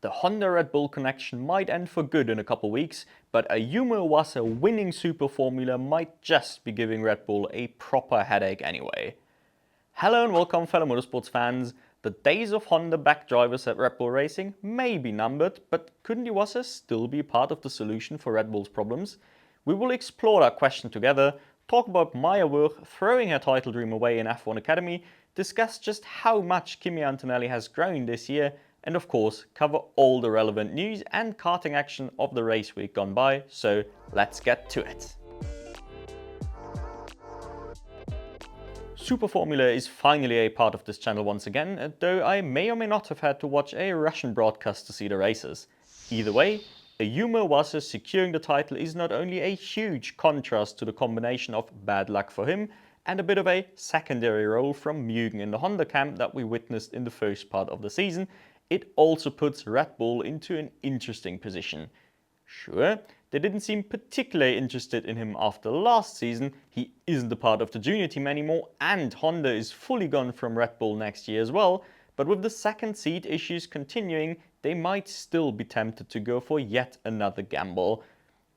The Honda-Red Bull connection might end for good in a couple weeks, but Ayumu Iwasa winning SuperFormula might just be giving Red Bull a proper headache anyway. Hello and welcome fellow motorsports fans. The days of Honda-backed drivers at Red Bull Racing may be numbered, but couldn't Iwasa still be part of the solution for Red Bull's problems? We will explore that question together, talk about Maya Weug throwing her title dream away in F1 Academy, discuss just how much Kimi Antonelli has grown this year, and of course cover all the relevant news and karting action of the race week gone by, so let's get to it. SuperFormula is finally a part of this channel once again, though I may or may not have had to watch a Russian broadcast to see the races. Either way, Ayumu Iwasa securing the title is not only a huge contrast to the combination of bad luck for him and a bit of a secondary role from Weug in the Honda camp that we witnessed in the first part of the season, it also puts Red Bull into an interesting position. Sure, they didn't seem particularly interested in him after last season, he isn't a part of the junior team anymore, and Honda is fully gone from Red Bull next year as well, but with the second seat issues continuing, they might still be tempted to go for yet another gamble.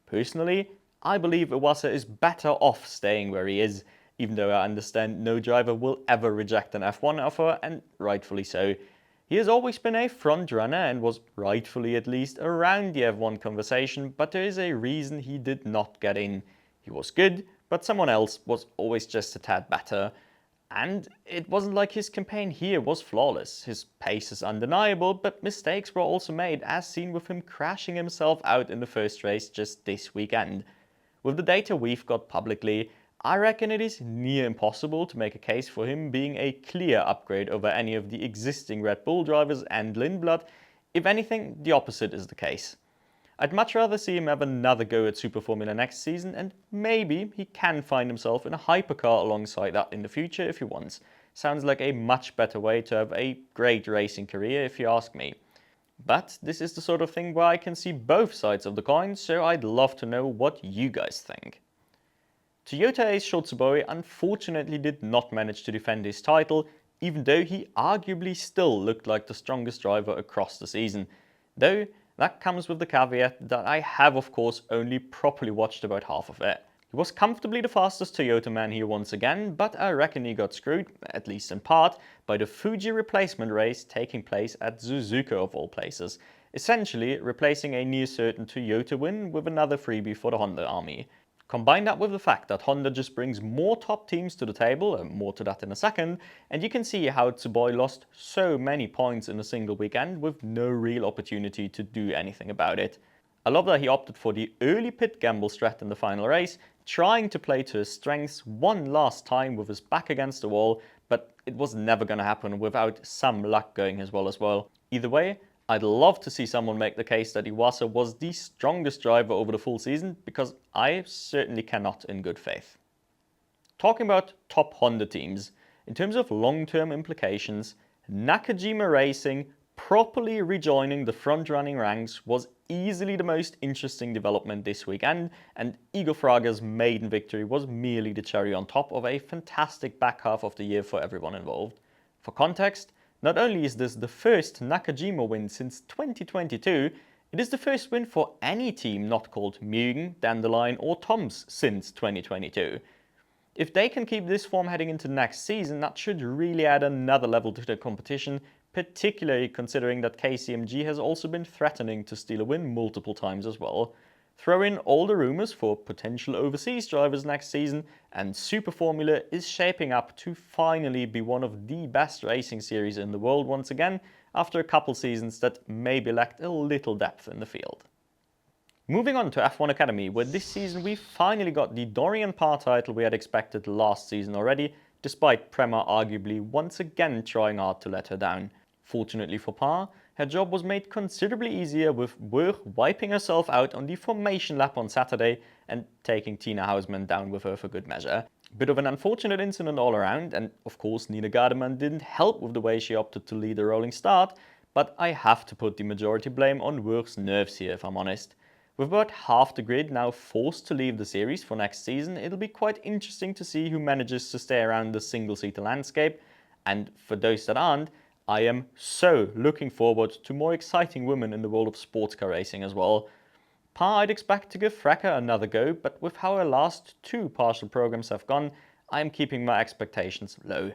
Personally, I believe Iwasa is better off staying where he is, even though I understand no driver will ever reject an F1 offer, and rightfully so. He has always been a front runner and was rightfully at least around the F1 conversation, but there is a reason he did not get in. He was good, but someone else was always just a tad better. And it wasn't like his campaign here was flawless. His pace is undeniable, but mistakes were also made, as seen with him crashing himself out in the first race just this weekend. With the data we've got publicly, I reckon it is near impossible to make a case for him being a clear upgrade over any of the existing Red Bull drivers and Lindblad. If anything, the opposite is the case. I'd much rather see him have another go at SuperFormula next season, and maybe he can find himself in a hypercar alongside that in the future if he wants. Sounds like a much better way to have a great racing career if you ask me. But this is the sort of thing where I can see both sides of the coin, so I'd love to know what you guys think. Toyota ace Sho Tsuboi unfortunately did not manage to defend his title, even though he arguably still looked like the strongest driver across the season. Though that comes with the caveat that I have of course only properly watched about half of it. He was comfortably the fastest Toyota man here once again, but I reckon he got screwed, at least in part, by the Fuji replacement race taking place at Suzuka of all places, essentially replacing a near certain Toyota win with another freebie for the Honda army. Combine that with the fact that Honda just brings more top teams to the table, and more to that in a second, and you can see how Tsuboi lost so many points in a single weekend with no real opportunity to do anything about it. I love that he opted for the early pit gamble strat in the final race, trying to play to his strengths one last time with his back against the wall, but it was never going to happen without some luck going his well as well. Either way, I'd love to see someone make the case that Iwasa was the strongest driver over the full season, because I certainly cannot in good faith. Talking about top Honda teams, in terms of long-term implications, Nakajima Racing properly rejoining the front-running ranks was easily the most interesting development this weekend, and Igor Fraga's maiden victory was merely the cherry on top of a fantastic back half of the year for everyone involved. For context, not only is this the first Nakajima win since 2022, it is the first win for any team not called Weug, Dandelion or Toms since 2022. If they can keep this form heading into next season, that should really add another level to the competition, particularly considering that KCMG has also been threatening to steal a win multiple times as well. Throw in all the rumours for potential overseas drivers next season, and SuperFormula is shaping up to finally be one of the best racing series in the world once again, after a couple seasons that maybe lacked a little depth in the field. Moving on to F1 Academy, where this season we finally got the Doriane Pin title we had expected last season already, despite Prema arguably once again trying hard to let her down. Fortunately for Pin, her job was made considerably easier with Weug wiping herself out on the formation lap on Saturday and taking Tina Hausmann down with her for good measure. Bit of an unfortunate incident all around, and of course Nina Gardeman didn't help with the way she opted to lead a rolling start, but I have to put the majority blame on Weug's nerves here if I'm honest. With about half the grid now forced to leave the series for next season, it'll be quite interesting to see who manages to stay around the single-seater landscape, and for those that aren't, I am so looking forward to more exciting women in the world of sports car racing as well. I'd expect to give Fracka another go, but with how her last two partial programs have gone, I am keeping my expectations low.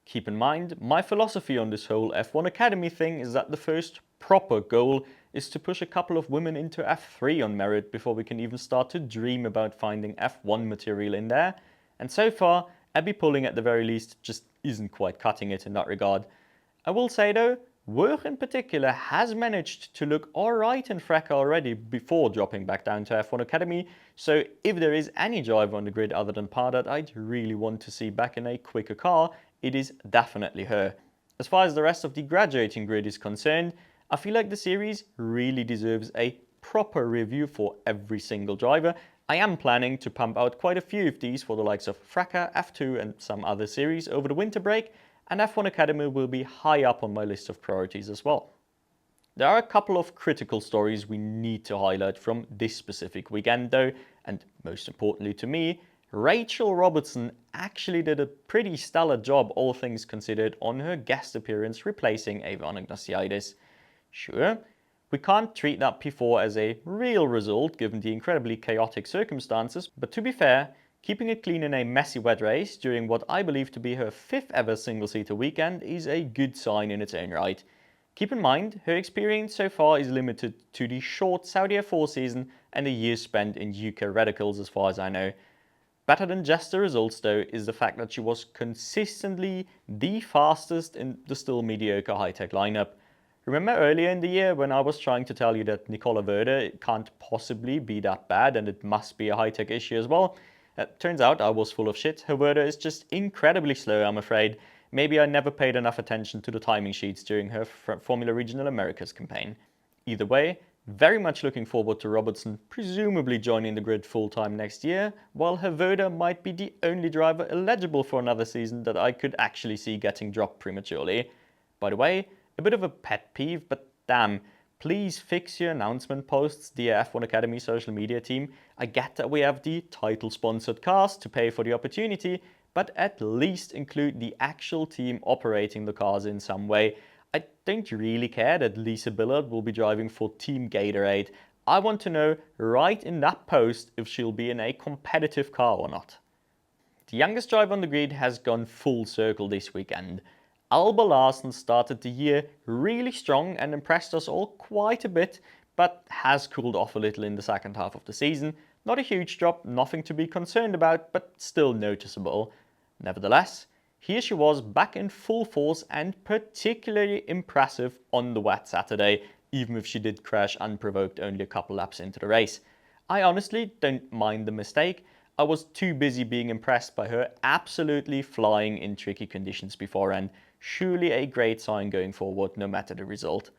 Keep in mind, my philosophy on this whole F1 Academy thing is that the first proper goal is to push a couple of women into F3 on merit before we can even start to dream about finding F1 material in there. And so far, Abby Pulling at the very least just isn't quite cutting it in that regard. I will say though, Weug in particular has managed to look alright in Fracka already before dropping back down to F1 Academy, so if there is any driver on the grid other than Pa that I'd really want to see back in a quicker car, it is definitely her. As far as the rest of the graduating grid is concerned, I feel like the series really deserves a proper review for every single driver. I am planning to pump out quite a few of these for the likes of Fracka, F2 and some other series over the winter break, and F1 Academy will be high up on my list of priorities as well. There are a couple of critical stories we need to highlight from this specific weekend though, and most importantly to me, Rachel Robertson actually did a pretty stellar job all things considered on her guest appearance replacing Eva Ignatiadis. Sure, we can't treat that P4 as a real result given the incredibly chaotic circumstances, but to be fair, keeping it clean in a messy wet race during what I believe to be her 5th ever single-seater weekend is a good sign in its own right. Keep in mind, her experience so far is limited to the short Saudi F4 season and a year spent in UK radicals as far as I know. Better than just the results though is the fact that she was consistently the fastest in the still mediocre high-tech lineup. Remember earlier in the year when I was trying to tell you that Nicola Werder can't possibly be that bad and it must be a high-tech issue as well? Turns out I was full of shit. Her Werder is just incredibly slow, I'm afraid. Maybe I never paid enough attention to the timing sheets during her Formula Regional Americas campaign. Either way, very much looking forward to Robertson presumably joining the grid full-time next year, while her Werder might be the only driver eligible for another season that I could actually see getting dropped prematurely. By the way, a bit of a pet peeve, but damn, please fix your announcement posts, dear F1 Academy social media team. I get that we have the title-sponsored cars to pay for the opportunity, but at least include the actual team operating the cars in some way. I don't really care that Lisa Billard will be driving for Team Gatorade. I want to know right in that post if she'll be in a competitive car or not. The youngest driver on the grid has gone full circle this weekend. Alba Larsen started the year really strong and impressed us all quite a bit, but has cooled off a little in the second half of the season. Not a huge drop, nothing to be concerned about, but still noticeable. Nevertheless, here she was back in full force and particularly impressive on the wet Saturday, even if she did crash unprovoked only a couple laps into the race. I honestly don't mind the mistake. I was too busy being impressed by her absolutely flying in tricky conditions beforehand. Surely a great sign going forward no matter the result.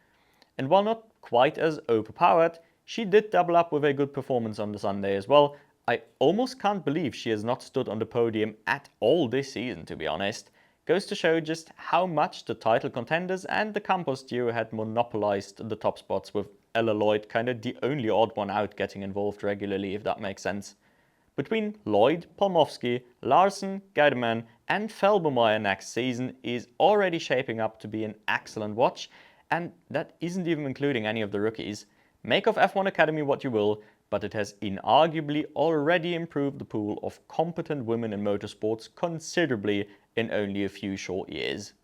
And while not quite as overpowered, she did double up with a good performance on the Sunday as well. I almost can't believe she has not stood on the podium at all this season, to be honest. Goes to show just how much the title contenders and the Campos duo had monopolized the top spots, with Ella Lloyd kind of the only odd one out getting involved regularly, if that makes sense. Between Lloyd, Polmovsky, Larsen, Geidemann and Felbermeyer next season is already shaping up to be an excellent watch, and that isn't even including any of the rookies. Make of F1 Academy what you will, but it has inarguably already improved the pool of competent women in motorsports considerably in only a few short years.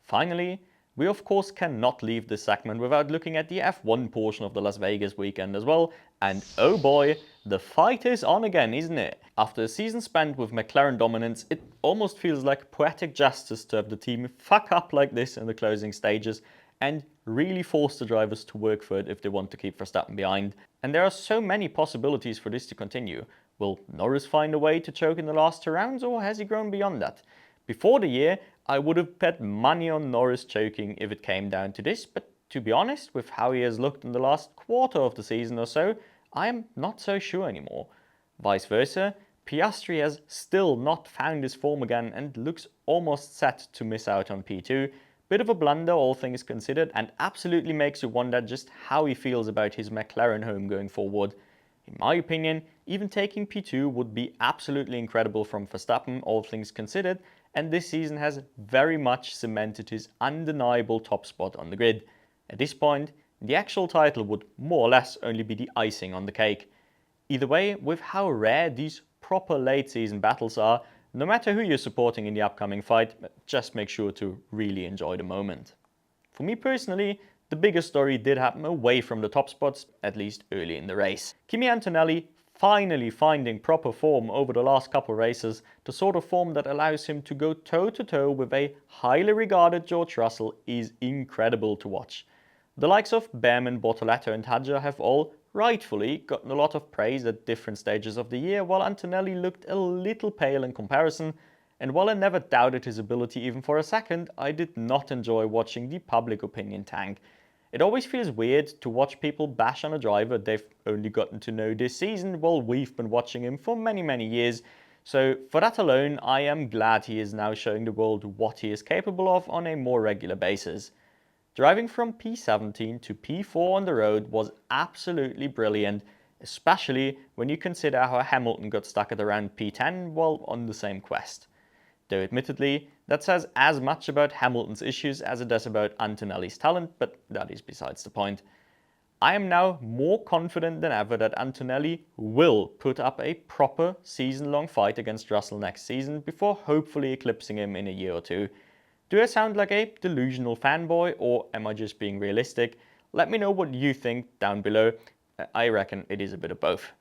Finally, we of course cannot leave this segment without looking at the F1 portion of the Las Vegas weekend as well, and oh boy, the fight is on again, isn't it? After a season spent with McLaren dominance, it almost feels like poetic justice to have the team fuck up like this in the closing stages and really force the drivers to work for it if they want to keep Verstappen behind. And there are so many possibilities for this to continue. Will Norris find a way to choke in the last 2 rounds, or has he grown beyond that? Before the year, I would have bet money on Norris choking if it came down to this, but to be honest, with how he has looked in the last quarter of the season or so, I am not so sure anymore. Vice versa, Piastri has still not found his form again and looks almost set to miss out on P2. Bit of a blunder all things considered, and absolutely makes you wonder just how he feels about his McLaren home going forward. In my opinion, even taking P2 would be absolutely incredible from Verstappen, all things considered, and this season has very much cemented his undeniable top spot on the grid. At this point, the actual title would more or less only be the icing on the cake. Either way, with how rare these proper late season battles are, no matter who you're supporting in the upcoming fight, just make sure to really enjoy the moment. For me personally, the biggest story did happen away from the top spots, at least early in the race. Kimi Antonelli finally finding proper form over the last couple races, the sort of form that allows him to go toe-to-toe with a highly regarded George Russell, is incredible to watch. The likes of Behrman, Bortoletto and Hadjar have all, rightfully, gotten a lot of praise at different stages of the year, while Antonelli looked a little pale in comparison, and while I never doubted his ability even for a second, I did not enjoy watching the public opinion tank. It always feels weird to watch people bash on a driver they've only gotten to know this season, while we've been watching him for many years. So for that alone, I am glad he is now showing the world what he is capable of on a more regular basis. Driving from P17 to P4 on the road was absolutely brilliant, especially when you consider how Hamilton got stuck at around P10 while on the same quest. Though admittedly, that says as much about Hamilton's issues as it does about Antonelli's talent, but that is besides the point. I am now more confident than ever that Antonelli will put up a proper season-long fight against Russell next season before hopefully eclipsing him in a year or two. Do I sound like a delusional fanboy, or am I just being realistic? Let me know what you think down below. I reckon it is a bit of both.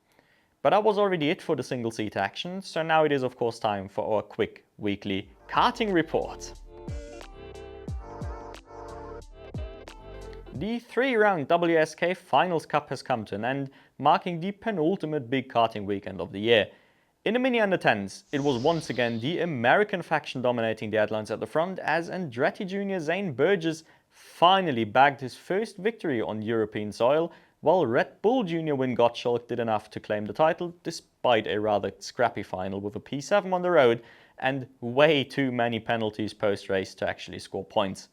But that was already it for the single seat action, so now it is of course time for our quick weekly karting report. The 3-round WSK Finals Cup has come to an end, marking the penultimate big karting weekend of the year. In the Mini Under 10s, it was once again the American faction dominating the headlines at the front, as Andretti Jr. Zane Burgess finally bagged his first victory on European soil, while Red Bull Jr. Win Gottschalk did enough to claim the title despite a rather scrappy final with a P7 on the road and way too many penalties post-race to actually score points.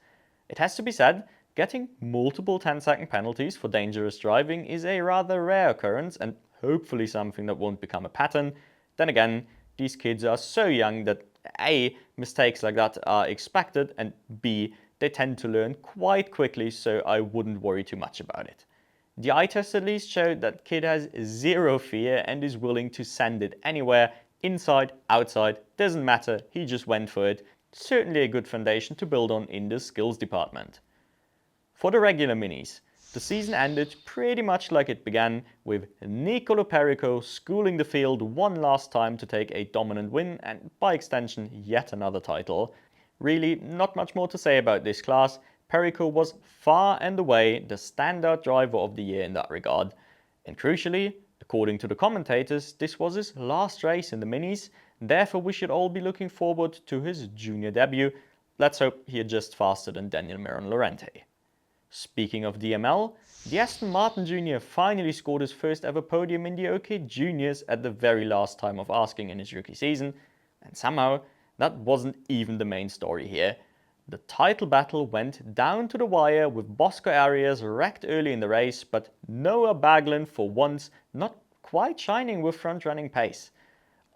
It has to be said, getting multiple 10-second penalties for dangerous driving is a rather rare occurrence and hopefully something that won't become a pattern. Then again, these kids are so young that A, mistakes like that are expected, and B, they tend to learn quite quickly, so I wouldn't worry too much about it. The eye test at least showed that kid has zero fear and is willing to send it anywhere, inside, outside, doesn't matter, he just went for it. Certainly a good foundation to build on in the skills department. For the regular minis, the season ended pretty much like it began, with Nicolo Perico schooling the field one last time to take a dominant win and by extension yet another title. Really, not much more to say about this class. Perico was far and away the standout driver of the year in that regard. And crucially, according to the commentators, this was his last race in the minis, therefore we should all be looking forward to his junior debut. Let's hope he adjusts faster than Daniel Miron Lorente. Speaking of DML, the Aston Martin Jr. finally scored his first ever podium in the OK Juniors at the very last time of asking in his rookie season, and somehow that wasn't even the main story here. The title battle went down to the wire with Bosco Arias wrecked early in the race, but Noah Baglan for once not quite shining with front-running pace.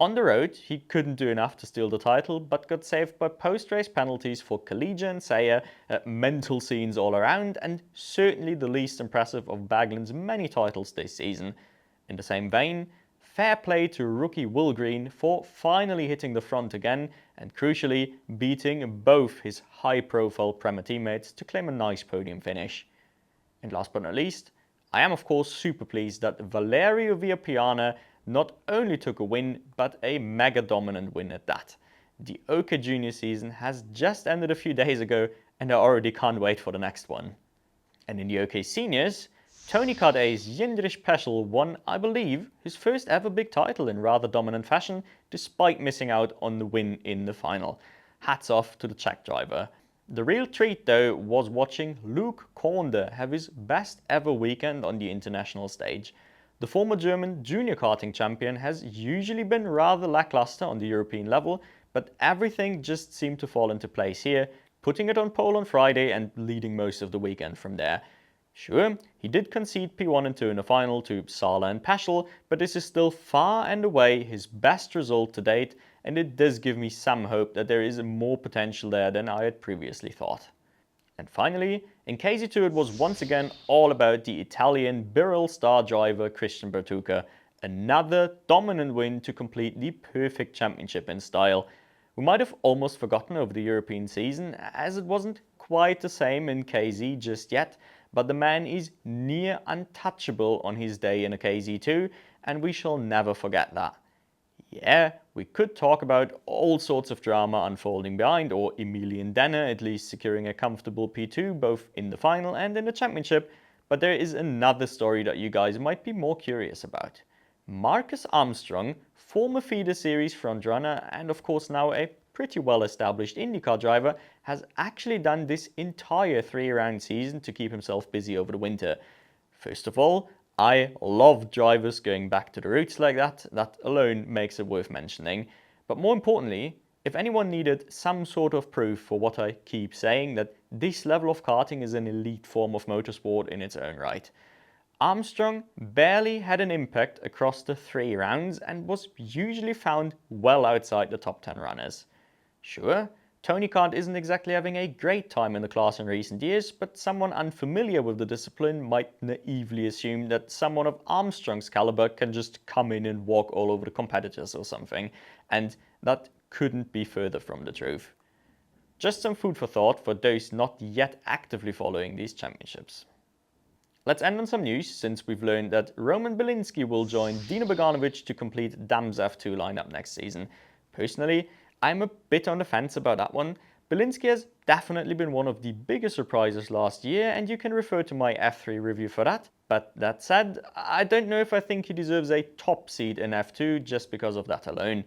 On the road, he couldn't do enough to steal the title, but got saved by post-race penalties for Kalija and Sayer, mental scenes all around, and certainly the least impressive of Baglan's many titles this season. In the same vein, fair play to rookie Will Green for finally hitting the front again and crucially beating both his high-profile Prema teammates to claim a nice podium finish. And last but not least, I am of course super pleased that Valerio Villapiana not only took a win, but a mega dominant win at that. The OK Junior season has just ended a few days ago and I already can't wait for the next one. And in the OK Seniors, Tony Kart ace Jindřich Peschel won, I believe, his first ever big title in rather dominant fashion, despite missing out on the win in the final. Hats off to the Czech driver. The real treat though was watching Luke Kornde have his best ever weekend on the international stage. The former German junior karting champion has usually been rather lackluster on the European level, but everything just seemed to fall into place here, putting it on pole on Friday and leading most of the weekend from there. Sure, he did concede P1 and 2 in the final to Sala and Peschel, but this is still far and away his best result to date, and it does give me some hope that there is more potential there than I had previously thought. And finally, in KZ2 it was once again all about the Italian Birrell star driver Christian Bertucca, another dominant win to complete the perfect championship in style. We might have almost forgotten over the European season, as it wasn't quite the same in KZ just yet, but the man is near untouchable on his day in a KZ2, and we shall never forget that. Yeah, we could talk about all sorts of drama unfolding behind, or Emilian Denner at least securing a comfortable P2 both in the final and in the championship, but there is another story that you guys might be more curious about. Marcus Armstrong, former feeder series frontrunner and of course now a pretty well established IndyCar driver, has actually done this entire 3-round season to keep himself busy over the winter. First of all, I love drivers going back to the roots like that. That alone makes it worth mentioning. But more importantly, if anyone needed some sort of proof for what I keep saying, that this level of karting is an elite form of motorsport in its own right, Armstrong barely had an impact across the 3 rounds and was usually found well outside the top 10 runners. Sure, Tony Kant isn't exactly having a great time in the class in recent years, but someone unfamiliar with the discipline might naively assume that someone of Armstrong's caliber can just come in and walk all over the competitors or something, and that couldn't be further from the truth. Just some food for thought for those not yet actively following these championships. Let's end on some news, since we've learned that Roman Bilinski will join Dino Beganovic to complete Dam's F2 lineup next season. Personally, I'm a bit on the fence about that one. Bilinski has definitely been one of the biggest surprises last year, and you can refer to my F3 review for that. But that said, I don't know if I think he deserves a top seed in F2 just because of that alone.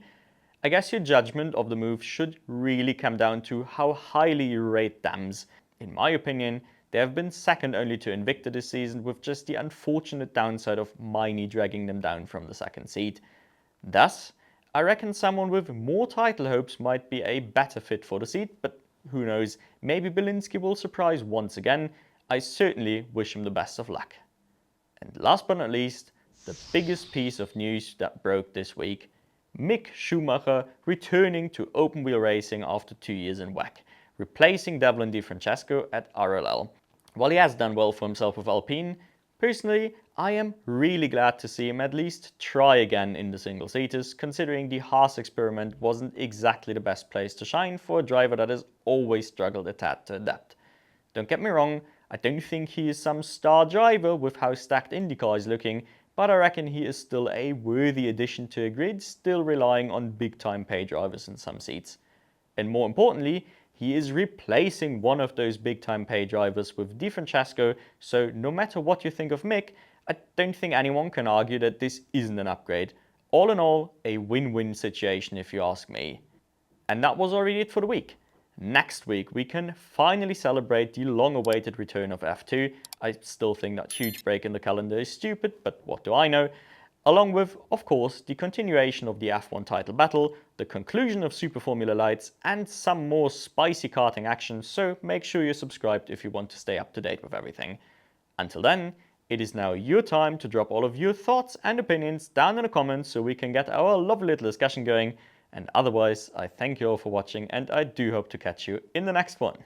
I guess your judgment of the move should really come down to how highly you rate Dams. In my opinion, they have been second only to Invicta this season, with just the unfortunate downside of Miney dragging them down from the second seat. Thus, I reckon someone with more title hopes might be a better fit for the seat, but who knows, maybe Bilinski will surprise once again. I certainly wish him the best of luck. And last but not least, the biggest piece of news that broke this week: Mick Schumacher returning to open wheel racing after 2 years in Weug, replacing Devlin DeFrancesco at RLL. While he has done well for himself with Alpine, personally, I am really glad to see him at least try again in the single-seaters, considering the Haas experiment wasn't exactly the best place to shine for a driver that has always struggled a tad to adapt. Don't get me wrong, I don't think he is some star driver with how stacked IndyCar is looking, but I reckon he is still a worthy addition to a grid still relying on big-time pay drivers in some seats. And more importantly, he is replacing one of those big-time pay drivers with DeFrancesco, so no matter what you think of Mick, I don't think anyone can argue that this isn't an upgrade. All in all, a win-win situation if you ask me. And that was already it for the week. Next week we can finally celebrate the long-awaited return of F2. I still think that huge break in the calendar is stupid, but what do I know? Along with, of course, the continuation of the F1 title battle, the conclusion of SuperFormula Lights, and some more spicy karting action, so make sure you're subscribed if you want to stay up to date with everything. Until then, it is now your time to drop all of your thoughts and opinions down in the comments so we can get our lovely little discussion going, and otherwise I thank you all for watching and I do hope to catch you in the next one.